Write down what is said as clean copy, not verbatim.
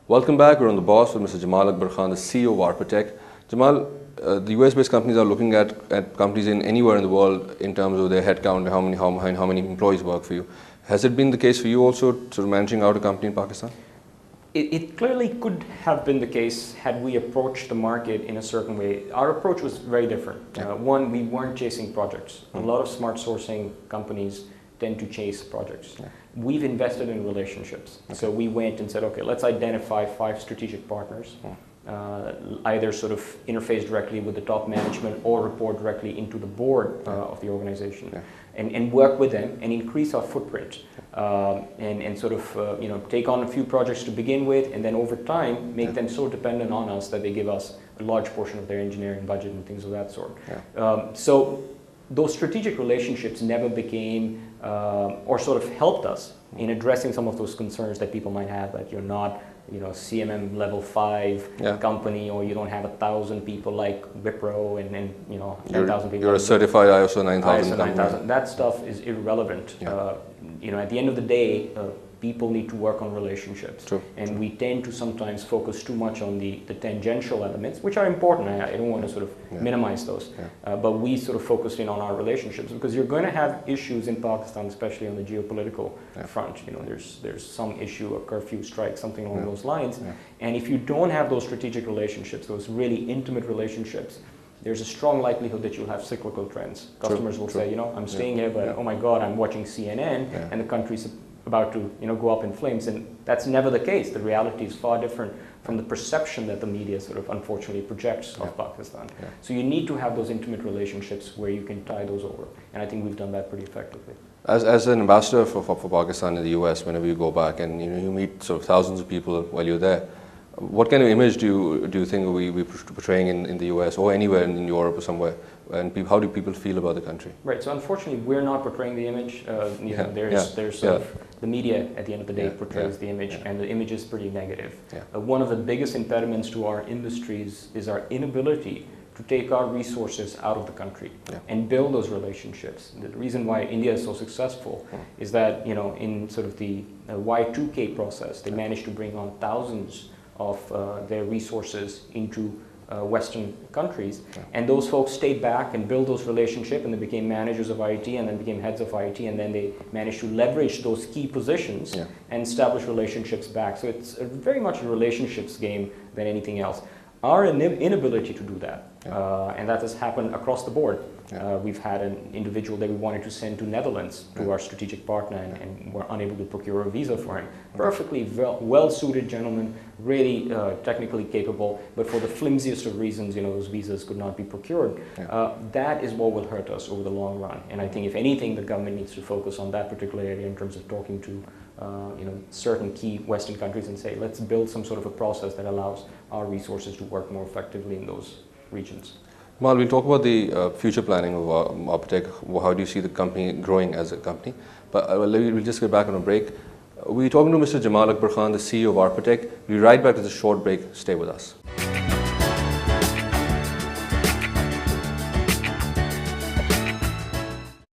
Welcome back. We're on The Boss with Mr. Jamal A, the CEO of Arpatech. Jamal, the US-based companies are looking at companies in anywhere in the world in terms of their headcount and how many employees work for you. Has it been the case for you also, sort of managing out a company in Pakistan? It clearly could have been the case had we approached the market in a certain way. Our approach was very different. Yeah. One, we weren't chasing projects. A lot of smart sourcing companies tend to chase projects. Yeah. We've invested in relationships. Okay. So we went and said, okay, let's identify 5 strategic partners, either sort of interface directly with the top management or report directly into the board of the organization. Yeah. And work with them and increase our footprint and sort of take on a few projects to begin with, and then over time make them so dependent on us that they give us a large portion of their engineering budget and things of that sort. Yeah. So those strategic relationships never became or sort of helped us in addressing some of those concerns that people might have, that you're not CMM level 5 company, or you don't have 1,000 people like Wipro and 10,000 people. You're a certified ISO 9000 company. That stuff is irrelevant. Yeah. At the end of the day, people need to work on relationships. True. And we tend to sometimes focus too much on the tangential elements, which are important. I don't want to sort of minimize those. Yeah. But we sort of focused in on our relationships, because you're going to have issues in Pakistan, especially on the geopolitical front. There's some issue, a curfew strike, something along those lines. Yeah. And if you don't have those strategic relationships, those really intimate relationships, there's a strong likelihood that you'll have cyclical trends. Customers will say, I'm staying here, but oh my God, I'm watching CNN and the country's about to go up in flames, and that's never the case. The reality is far different from the perception that the media sort of unfortunately projects of Pakistan. Yeah. So you need to have those intimate relationships where you can tie those over, and I think we've done that pretty effectively. As an ambassador for Pakistan in the US, whenever you go back and you meet sort of thousands of people while you're there, what kind of image do you think we're portraying in the US or anywhere in Europe or somewhere? And how do people feel about the country? Right. So unfortunately, we're not portraying the image. There's sort of the media at the end of the day portrays the image, and the image is pretty negative. Yeah. One of the biggest impediments to our industries is our inability to take our resources out of the country and build those relationships. The reason why India is so successful is that in sort of the Y2K process, they managed to bring on thousands of their resources into Western countries, and those folks stayed back and built those relationships, and they became managers of IT, and then became heads of IT, and then they managed to leverage those key positions and establish relationships back. So it's very much a relationships game than anything else. Our inability to do that, and that has happened across the board. We've had an individual that we wanted to send to Netherlands to our strategic partner, and were unable to procure a visa for him. Perfectly well-suited gentleman, really technically capable, but for the flimsiest of reasons, those visas could not be procured. That is what will hurt us over the long run. And I think, if anything, the government needs to focus on that particular area in terms of talking to certain key Western countries and say, let's build some sort of a process that allows our resources to work more effectively in those regions. Mal, we'll talk about the future planning of Arpatech. How do you see the company growing as a company? But we'll just get back on a break. We're talking to Mr. Jamal A, the CEO of Arpatech. We'll be right back to the short break. Stay with us.